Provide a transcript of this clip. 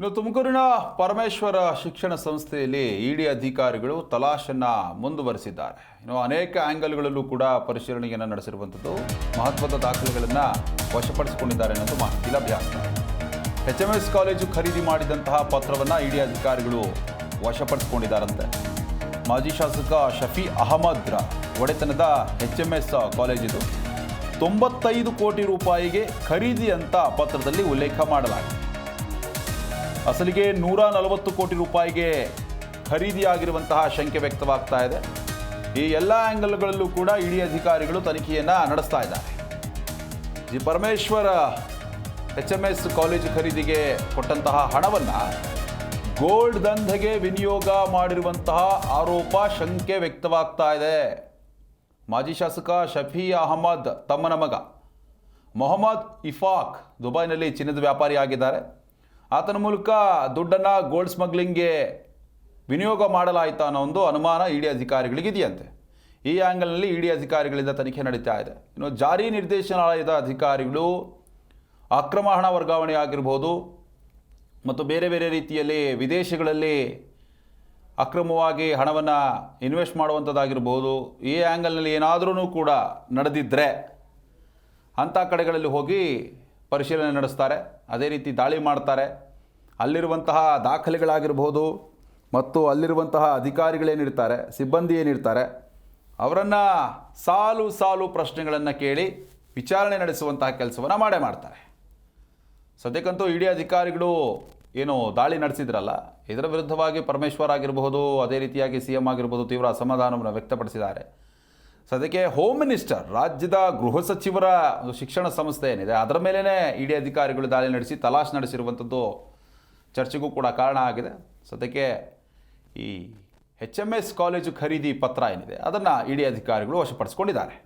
ಇನ್ನು ತುಮಕೂರಿನ ಪರಮೇಶ್ವರ ಶಿಕ್ಷಣ ಸಂಸ್ಥೆಯಲ್ಲಿ ಇಡಿ ಅಧಿಕಾರಿಗಳು ತಲಾಶನ್ನು ಮುಂದುವರಿಸಿದ್ದಾರೆ. ಇನ್ನು ಅನೇಕ ಆ್ಯಂಗಲ್ಗಳಲ್ಲೂ ಕೂಡ ಪರಿಶೀಲನೆಯನ್ನು ನಡೆಸಿರುವಂಥದ್ದು, ಮಹತ್ವದ ದಾಖಲೆಗಳನ್ನು ವಶಪಡಿಸಿಕೊಂಡಿದ್ದಾರೆ ಅನ್ನೋದು ಮಾಹಿತಿ ಲಭ್ಯ ಆಗ್ತದೆ. HMS ಕಾಲೇಜು ಖರೀದಿ ಮಾಡಿದಂತಹ ಪತ್ರವನ್ನು ಇಡಿ ಅಧಿಕಾರಿಗಳು ವಶಪಡಿಸಿಕೊಂಡಿದ್ದಾರಂತೆ. ಮಾಜಿ ಶಾಸಕ ಶಫಿ ಅಹಮದ್ರ ಒಡೆತನದ HMS ಕಾಲೇಜಿದು 95 ಕೋಟಿ ರೂಪಾಯಿಗೆ ಖರೀದಿ ಅಂತ ಪತ್ರದಲ್ಲಿ ಉಲ್ಲೇಖ ಮಾಡಲಾಗಿದೆ. ಅಸಲಿಗೆ 140 ಕೋಟಿ ರೂಪಾಯಿಗೆ ಖರೀದಿಯಾಗಿರುವಂತಹ ಶಂಕೆ ವ್ಯಕ್ತವಾಗ್ತಾ ಇದೆ. ಈ ಎಲ್ಲ ಆ್ಯಂಗಲ್ಗಳಲ್ಲೂ ಕೂಡ ಇಡಿ ಅಧಿಕಾರಿಗಳು ತನಿಖೆಯನ್ನು ನಡೆಸ್ತಾ ಇದ್ದಾರೆ. ಜಿ ಪರಮೇಶ್ವರ HMS ಕಾಲೇಜು ಖರೀದಿಗೆ ಕೊಟ್ಟಂತಹ ಹಣವನ್ನು ಗೋಲ್ಡ್ ದಂಧೆಗೆ ವಿನಿಯೋಗ ಮಾಡಿರುವಂತಹ ಆರೋಪ ಶಂಕೆ ವ್ಯಕ್ತವಾಗ್ತಾ ಇದೆ. ಮಾಜಿ ಶಾಸಕ ಶಫಿ ಅಹಮದ್ ತಮ್ಮನ ಮಗ ಮೊಹಮ್ಮದ್ ಇಫಾಕ್ ದುಬೈನಲ್ಲಿ ಚಿನ್ನದ ವ್ಯಾಪಾರಿ ಆಗಿದ್ದಾರೆ. ಆತನ ಮೂಲಕ ದುಡ್ಡನ್ನು ಗೋಲ್ಡ್ ಸ್ಮಗ್ಲಿಂಗ್ಗೆ ವಿನಿಯೋಗ ಮಾಡಲಾಯಿತಾ ಅನ್ನೋ ಒಂದು ಅನುಮಾನ ಇಡಿ ಅಧಿಕಾರಿಗಳಿಗಿದೆಯಂತೆ. ಈ ಆ್ಯಂಗಲ್ನಲ್ಲಿ ಇಡಿ ಅಧಿಕಾರಿಗಳಿಂದ ತನಿಖೆ ನಡೀತಾ ಇದೆ. ಇನ್ನು ಜಾರಿ ನಿರ್ದೇಶನಾಲಯದ ಅಧಿಕಾರಿಗಳು ಅಕ್ರಮ ಹಣ ವರ್ಗಾವಣೆ ಆಗಿರ್ಬೋದು ಮತ್ತು ಬೇರೆ ಬೇರೆ ರೀತಿಯಲ್ಲಿ ವಿದೇಶಗಳಲ್ಲಿ ಅಕ್ರಮವಾಗಿ ಹಣವನ್ನು ಇನ್ವೆಸ್ಟ್ ಮಾಡುವಂಥದ್ದಾಗಿರ್ಬೋದು, ಈ ಆ್ಯಂಗಲ್ನಲ್ಲಿ ಏನಾದರೂ ಕೂಡ ನಡೆದಿದ್ದರೆ ಅಂಥ ಕಡೆಗಳಲ್ಲಿ ಹೋಗಿ ಪರಿಶೀಲನೆ ನಡೆಸ್ತಾರೆ. ಅದೇ ರೀತಿ ದಾಳಿ ಮಾಡ್ತಾರೆ. ಅಲ್ಲಿರುವಂತಹ ದಾಖಲೆಗಳಾಗಿರ್ಬೋದು ಮತ್ತು ಅಲ್ಲಿರುವಂತಹ ಅಧಿಕಾರಿಗಳೇನಿರ್ತಾರೆ, ಸಿಬ್ಬಂದಿ ಏನಿರ್ತಾರೆ, ಅವರನ್ನು ಸಾಲು ಸಾಲು ಪ್ರಶ್ನೆಗಳನ್ನು ಕೇಳಿ ವಿಚಾರಣೆ ನಡೆಸುವಂತಹ ಕೆಲಸವನ್ನು ಮಾಡ್ತಾರೆ. ಸದ್ಯಕ್ಕಂತೂ ಇಡಿ ಅಧಿಕಾರಿಗಳು ಏನು ದಾಳಿ ನಡೆಸಿದ್ರಲ್ಲ, ಇದರ ವಿರುದ್ಧವಾಗಿ ಪರಮೇಶ್ವರ್ ಆಗಿರಬಹುದು, ಅದೇ ರೀತಿಯಾಗಿ CM ಆಗಿರ್ಬೋದು ತೀವ್ರ ಅಸಮಾಧಾನವನ್ನು ವ್ಯಕ್ತಪಡಿಸಿದ್ದಾರೆ. ಸದ್ಯಕ್ಕೆ ಹೋಮ್ ಮಿನಿಸ್ಟರ್, ರಾಜ್ಯದ ಗೃಹ ಸಚಿವರ ಒಂದು ಶಿಕ್ಷಣ ಸಂಸ್ಥೆ ಏನಿದೆ ಅದರ ಮೇಲೇ ಇಡಿ ಅಧಿಕಾರಿಗಳು ದಾಳಿ ನಡೆಸಿ ತಲಾಶ್ ನಡೆಸಿರುವಂಥದ್ದು ಚರ್ಚೆಗೂ ಕೂಡ ಕಾರಣ ಆಗಿದೆ. ಸದ್ಯಕ್ಕೆ ಈ HMS ಕಾಲೇಜು ಖರೀದಿ ಪತ್ರ ಏನಿದೆ ಅದನ್ನು ಇಡಿ ಅಧಿಕಾರಿಗಳು ವಶಪಡಿಸಿಕೊಂಡಿದ್ದಾರೆ.